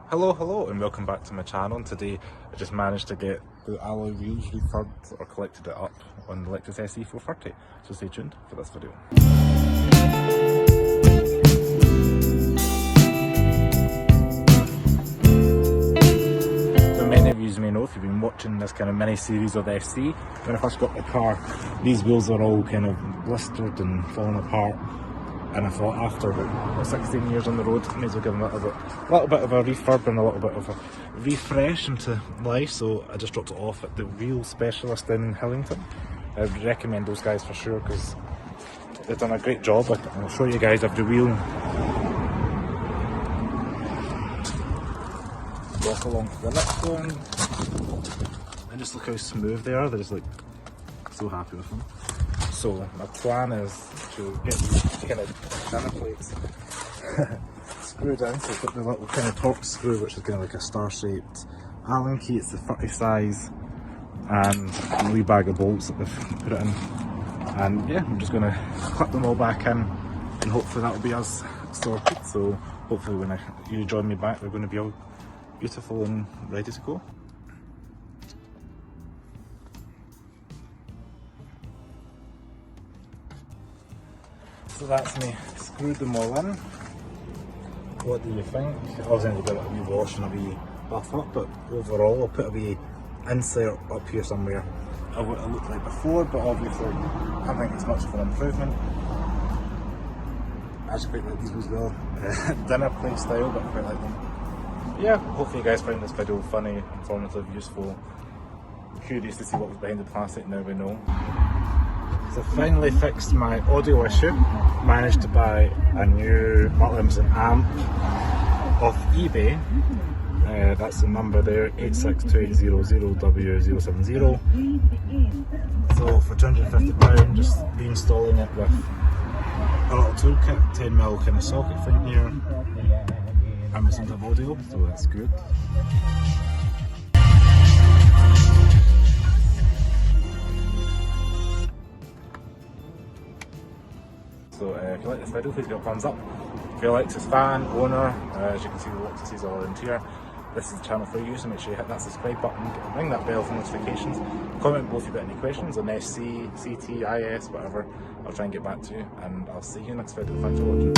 Hello and welcome back to my channel. And today I just managed to get the alloy wheels refurbed or collected it up on the Lexus SC430. So stay tuned for this video. So many of you may know, if you've been watching this kind of mini series of the SC, when I first got the car, these wheels are all kind of blistered and falling apart. And I thought after about 16 years on the road, I may as well give them a little bit of a refurb and a little bit of a refresh into life. So I just dropped it off at the wheel specialist in Hillington. I would recommend those guys for sure because they've done a great job. I'll show you guys every wheel. Walk along to the next one. And just look how smooth they are. They're just like so happy with them. So my plan is to get these kind of dinner plates screwed in. So I've got the little kind of torque screw, which is kind of like a star-shaped Allen key. It's the 30 size, and a wee bag of bolts that they've put it in. And yeah, I'm just going to clip them all back in, and hopefully that'll be us sorted. So hopefully when you join me back, they're going to be all beautiful and ready to go. So that's me, screwed them all in. What do you think? Obviously I need to give it a wee wash and a wee buff up, but overall I'll put a wee insert up here somewhere of what it looked like before, but obviously I think it's much of an improvement. I actually quite like these as well. Dinner plate style, but I quite like them. Yeah, hopefully you guys find this video funny, informative, useful. Curious to see what was behind the plastic, now we know. So finally fixed my audio issue, managed to buy a new Martins amp off eBay. That's the number there, 862800W070. So for £250, just reinstalling it with a little toolkit, 10mm kind of socket thing here, and with some audio, so that's good. So if you like this video, please give it a thumbs up. If you're a Lexus fan, owner, as you can see the Lexuses all around here, this is the channel for you, so make sure you hit that subscribe button and ring that bell for notifications. Comment below if you've got any questions on SC, CT, IS, whatever. I'll try and get back to you, and I'll see you in the next video. Thanks for watching.